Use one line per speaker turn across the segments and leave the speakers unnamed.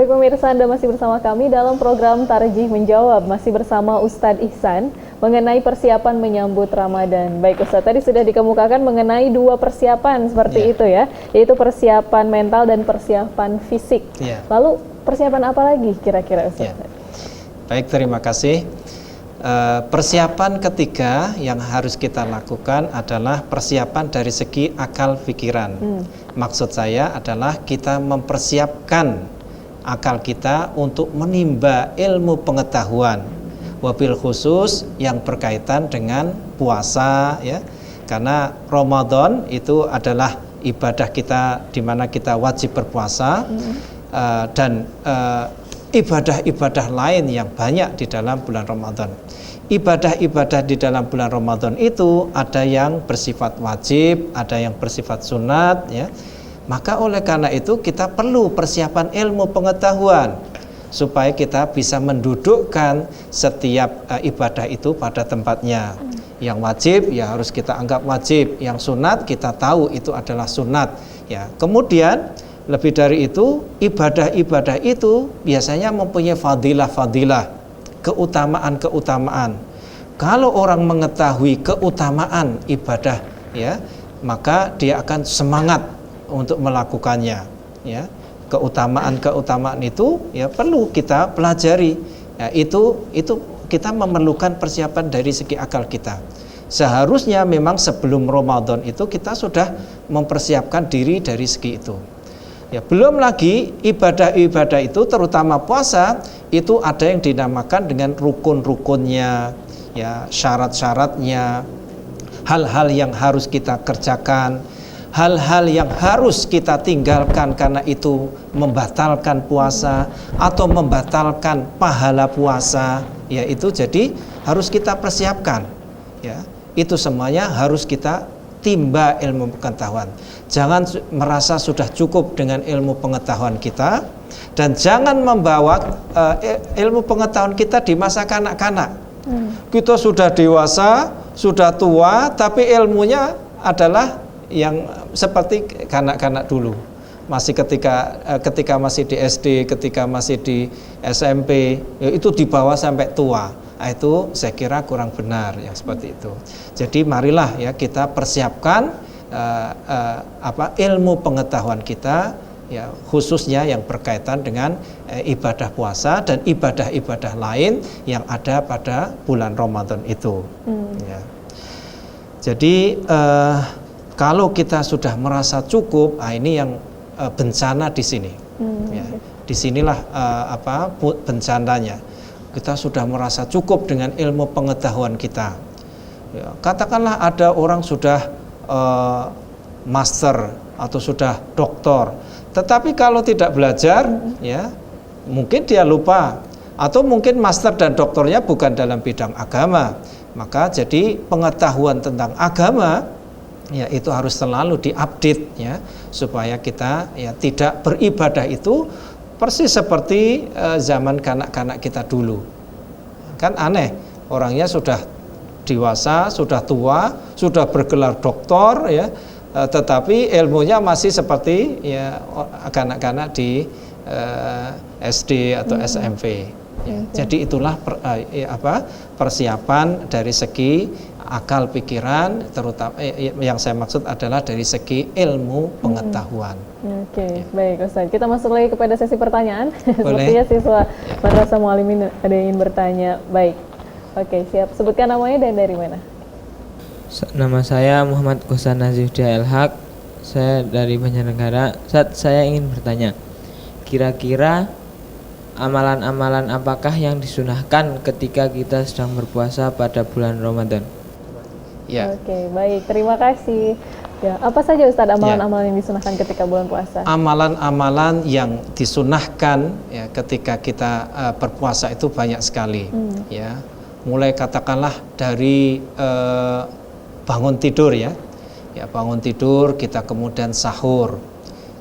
Baik pemirsa, Anda masih bersama kami dalam program Tarjih Menjawab, masih bersama Ustadz Ihsan mengenai persiapan menyambut Ramadan. Baik Ustadz, tadi sudah dikemukakan mengenai dua persiapan seperti itu ya, yaitu persiapan mental dan persiapan fisik. Lalu persiapan apa lagi kira-kira Ustadz?
Baik, terima kasih. Persiapan ketiga yang harus kita lakukan adalah persiapan dari segi akal pikiran. Maksud saya adalah kita mempersiapkan akal kita untuk menimba ilmu pengetahuan, wabil khusus yang berkaitan dengan puasa ya. Karena Ramadan itu adalah ibadah kita di mana kita wajib berpuasa, dan ibadah-ibadah lain yang banyak di dalam bulan Ramadan. Ibadah-ibadah di dalam bulan Ramadan itu ada yang bersifat wajib, ada yang bersifat sunat ya. Maka oleh karena itu kita perlu persiapan ilmu pengetahuan supaya kita bisa mendudukkan setiap ibadah itu pada tempatnya. Yang wajib ya harus kita anggap wajib, yang sunat kita tahu itu adalah sunat ya. Kemudian lebih dari itu, ibadah-ibadah itu biasanya mempunyai fadilah-fadilah, keutamaan-keutamaan. Kalau orang mengetahui keutamaan ibadah ya, maka dia akan semangat untuk melakukannya ya. Keutamaan-keutamaan itu ya perlu kita pelajari. Ya, itu kita memerlukan persiapan dari segi akal kita. Seharusnya memang sebelum Ramadan itu kita sudah mempersiapkan diri dari segi itu. Ya, belum lagi ibadah-ibadah itu terutama puasa itu ada yang dinamakan dengan rukun-rukunnya, ya, syarat-syaratnya, hal-hal yang harus kita kerjakan, hal-hal yang harus kita tinggalkan karena itu membatalkan puasa atau membatalkan pahala puasa, ya itu jadi harus kita persiapkan. Ya, itu semuanya harus kita timba ilmu pengetahuan. Jangan merasa sudah cukup dengan ilmu pengetahuan kita, dan jangan membawa ilmu pengetahuan kita di masa kanak-kanak. Kita sudah dewasa, sudah tua, tapi ilmunya adalah yang seperti kanak-kanak dulu. Masih ketika masih di SD, ketika masih di SMP, ya itu dibawa sampai tua. Nah, itu saya kira kurang benar yang seperti itu. Jadi marilah ya kita persiapkan ilmu pengetahuan kita ya, khususnya yang berkaitan dengan ibadah puasa dan ibadah-ibadah lain yang ada pada bulan Ramadan itu. Ya. Jadi kalau kita sudah merasa cukup, ini yang bencana di sini. Ya. Disinilah bencananya. Kita sudah merasa cukup dengan ilmu pengetahuan kita. Ya, katakanlah ada orang sudah master atau sudah doktor, tetapi kalau tidak belajar, ya mungkin dia lupa, atau mungkin master dan doktornya bukan dalam bidang agama. Maka jadi pengetahuan tentang agama ya itu harus selalu diupdate ya, supaya kita ya tidak beribadah itu persis seperti zaman kanak-kanak kita dulu. Kan aneh, orangnya sudah dewasa, sudah tua, sudah bergelar doktor ya, tetapi ilmunya masih seperti ya kanak-kanak di SD atau SMP. Ya. Jadi itulah persiapan dari segi akal pikiran, terutama yang saya maksud adalah dari segi ilmu pengetahuan.
Oke, baik Ustaz. Kita masuk lagi kepada sesi pertanyaan. Sepertinya siswa Madrasah Muallimin ada yang ingin bertanya. Baik. Oke, siap. Sebutkan namanya dan dari mana?
Nama saya Muhammad Kosan Nazifdia El-Haq. Saya dari Banjarnegara. Saya ingin bertanya, kira-kira amalan-amalan apakah yang disunahkan ketika kita sedang berpuasa pada bulan Ramadan?
Ya.
Oke, baik. Terima kasih. Ya, apa saja Ustaz amalan-amalan yang disunahkan ketika bulan puasa?
Amalan-amalan yang disunahkan ya ketika kita berpuasa itu banyak sekali. Ya. Mulai katakanlah dari bangun tidur ya. Ya, bangun tidur kita kemudian sahur.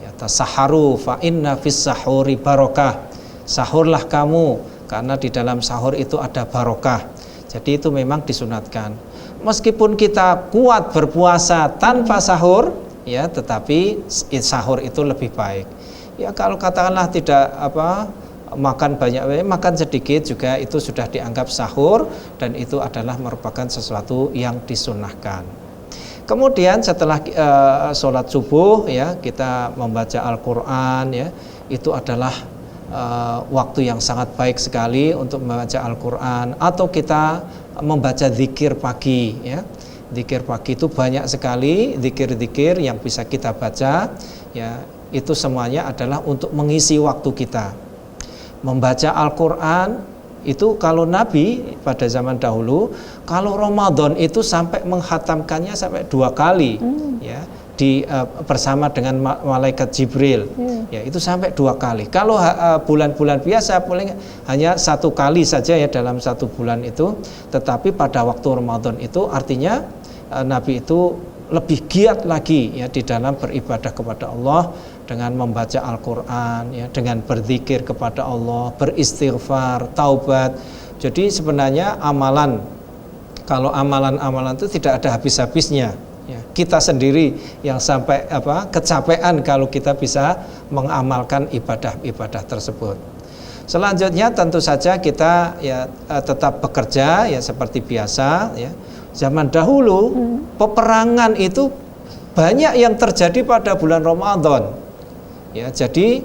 Ya, tasaharu fa inna fis sahuri barokah. Sahurlah kamu karena di dalam sahur itu ada barokah. Jadi itu memang disunatkan. Meskipun kita kuat berpuasa tanpa sahur, ya, tetapi sahur itu lebih baik. ya kalau katakanlah tidak makan banyak, makan sedikit juga itu sudah dianggap sahur dan itu adalah merupakan sesuatu yang disunnahkan. Kemudian setelah sholat subuh ya kita membaca Al-Quran ya, itu adalah waktu yang sangat baik sekali untuk membaca Al-Quran, atau kita membaca zikir pagi ya. Zikir pagi itu banyak sekali zikir-zikir yang bisa kita baca ya, itu semuanya adalah untuk mengisi waktu kita. Membaca Al-Quran itu kalau Nabi pada zaman dahulu, kalau Ramadan itu sampai menghatamkannya sampai 2 kali ya, bersama dengan malaikat Jibril ya, itu sampai 2 kali. Kalau bulan-bulan biasa paling hanya 1 kali saja ya dalam 1 bulan itu, tetapi pada waktu Ramadan itu artinya Nabi itu lebih giat lagi ya di dalam beribadah kepada Allah dengan membaca Al-Quran ya, dengan berzikir kepada Allah, beristighfar, taubat. Jadi sebenarnya kalau amalan-amalan itu tidak ada habis-habisnya ya. Kita sendiri yang sampai kecapean kalau kita bisa mengamalkan ibadah-ibadah tersebut. Selanjutnya tentu saja kita ya tetap bekerja ya seperti biasa ya. Zaman dahulu peperangan itu banyak yang terjadi pada bulan Ramadan. Ya, jadi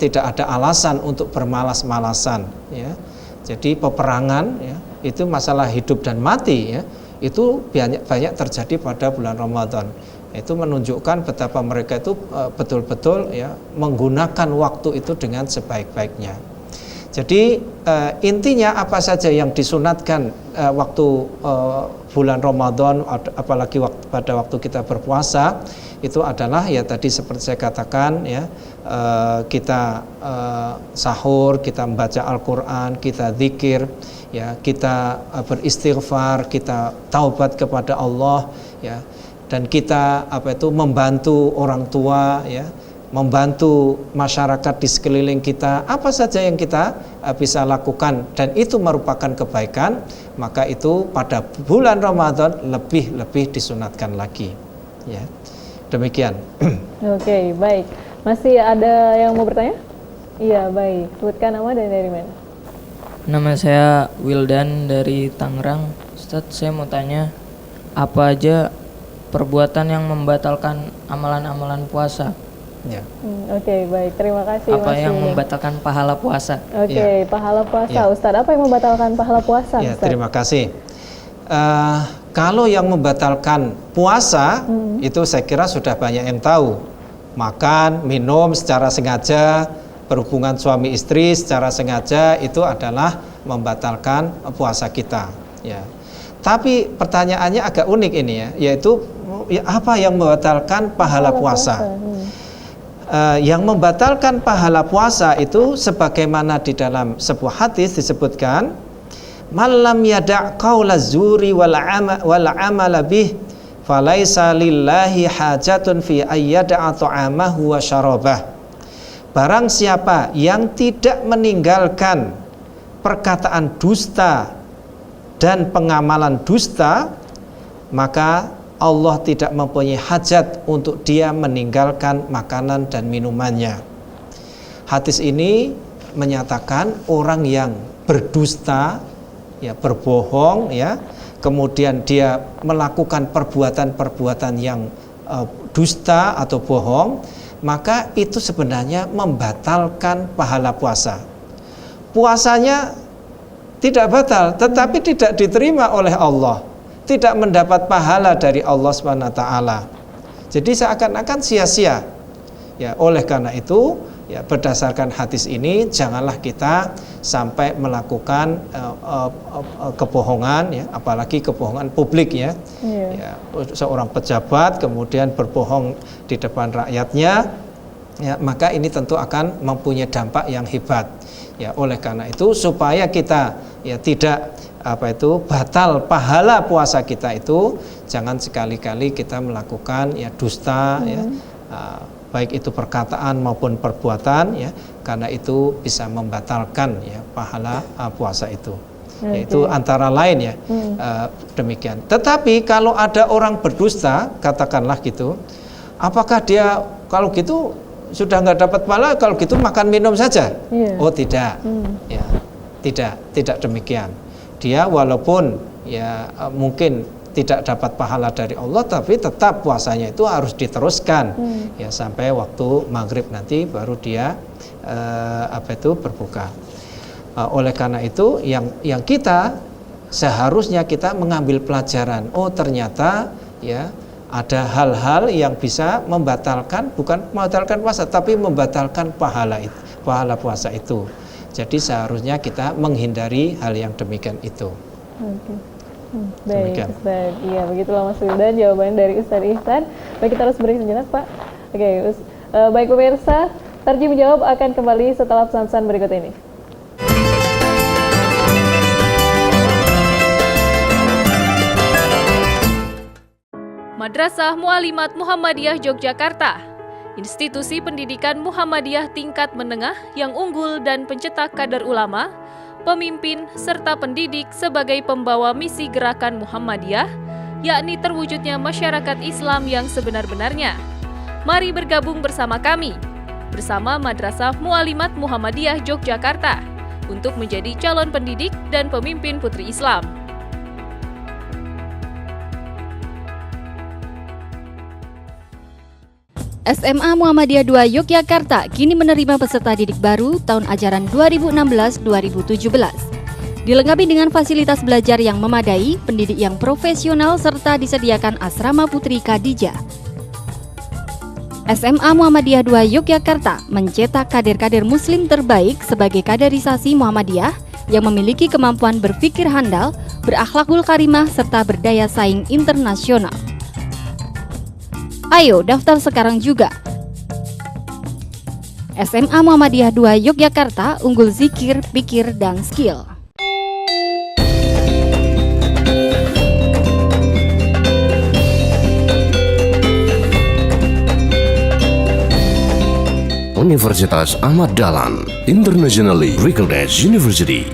tidak ada alasan untuk bermalas-malasan ya. Jadi peperangan ya, itu masalah hidup dan mati ya, itu banyak terjadi pada bulan Ramadan. Itu menunjukkan betapa mereka itu betul-betul ya menggunakan waktu itu dengan sebaik-baiknya. Jadi intinya apa saja yang disunatkan waktu bulan Ramadan, apalagi pada waktu kita berpuasa, itu adalah ya tadi seperti saya katakan ya, kita sahur, kita membaca Al-Quran, kita zikir ya, kita beristighfar, kita taubat kepada Allah ya, dan kita membantu orang tua ya, membantu masyarakat di sekeliling kita, apa saja yang kita bisa lakukan dan itu merupakan kebaikan, maka itu pada bulan Ramadan lebih disunatkan lagi ya. Demikian.
Oke, baik. Masih ada yang mau bertanya? Iya, baik. Sebutkan nama dan dari mana?
Nama saya Wildan dari Tangerang. Ustadz, saya mau tanya, apa aja perbuatan yang membatalkan amalan-amalan puasa?
Ya.
Oke, baik. Terima kasih.
Apa yang membatalkan pahala puasa?
Oke, pahala puasa. Ustadz, apa yang membatalkan pahala puasa?
Ya,
Ustadz?
terima kasih. Kalau yang membatalkan puasa itu saya kira sudah banyak yang tahu. Makan, minum secara sengaja, berhubungan suami istri secara sengaja, itu adalah membatalkan puasa kita ya. Tapi pertanyaannya agak unik ini ya, yaitu apa yang membatalkan pahala puasa? Yang membatalkan pahala puasa itu sebagaimana di dalam sebuah hadis disebutkan, malam yada' qaula zuri wal amala bih falaisa lillahi hajatun fi ayyada'a ta'amahu wa syarabah. Barang siapa yang tidak meninggalkan perkataan dusta dan pengamalan dusta, maka Allah tidak mempunyai hajat untuk dia meninggalkan makanan dan minumannya. Hadis ini menyatakan orang yang berdusta, ya berbohong, ya, kemudian dia melakukan perbuatan-perbuatan yang dusta atau bohong, maka itu sebenarnya membatalkan pahala puasa. Puasanya tidak batal, tetapi tidak diterima oleh Allah, tidak mendapat pahala dari Allah SWT. Jadi seakan-akan sia-sia. Ya, oleh karena itu, ya berdasarkan hadis ini, janganlah kita sampai melakukan kebohongan, ya, apalagi kebohongan publik, ya. Ya, seorang pejabat kemudian berbohong di depan rakyatnya, ya, maka ini tentu akan mempunyai dampak yang hebat. Ya, oleh karena itu supaya kita ya tidak batal pahala puasa kita itu, jangan sekali-kali kita melakukan ya dusta, ya, baik itu perkataan maupun perbuatan, ya, karena itu bisa membatalkan ya pahala puasa itu. Yaitu antara lain, ya, demikian. Tetapi kalau ada orang berdusta, katakanlah gitu, apakah dia kalau gitu sudah nggak dapat pahala, kalau gitu makan minum saja.
Iya.
Oh tidak, ya tidak demikian. Dia walaupun ya mungkin tidak dapat pahala dari Allah, tapi tetap puasanya itu harus diteruskan ya sampai waktu maghrib nanti baru dia berbuka. Oleh karena itu yang kita seharusnya kita mengambil pelajaran. Oh ternyata ya ada hal-hal yang bisa membatalkan, bukan membatalkan puasa, tapi membatalkan pahala puasa itu. Jadi seharusnya kita menghindari hal yang demikian itu.
Oke. Baik,
Demikian.
Ustaz. Iya, begitulah Mas Wildan jawabannya dari Ustaz Ihsan. Baik, kita harus beri sejenak, Pak. Oke, baik pemirsa, Tarjih Menjawab akan kembali setelah pesan-pesan berikut ini.
Madrasah Mualimat Muhammadiyah Yogyakarta, institusi pendidikan Muhammadiyah tingkat menengah yang unggul dan pencetak kader ulama, pemimpin, serta pendidik sebagai pembawa misi gerakan Muhammadiyah, yakni terwujudnya masyarakat Islam yang sebenar-benarnya. Mari bergabung bersama kami, bersama Madrasah Mualimat Muhammadiyah Yogyakarta, untuk menjadi calon pendidik dan pemimpin putri Islam.
SMA Muhammadiyah II Yogyakarta kini menerima peserta didik baru tahun ajaran 2016-2017. Dilengkapi dengan fasilitas belajar yang memadai, pendidik yang profesional, serta disediakan asrama Putri Khadijah. SMA Muhammadiyah II Yogyakarta mencetak kader-kader muslim terbaik sebagai kaderisasi Muhammadiyah yang memiliki kemampuan berpikir handal, berakhlakul karimah, serta berdaya saing internasional. Ayo daftar sekarang juga. SMA Muhammadiyah II Yogyakarta, unggul zikir, pikir, dan skill.
Universitas Ahmad Dahlan, internationally recognized university.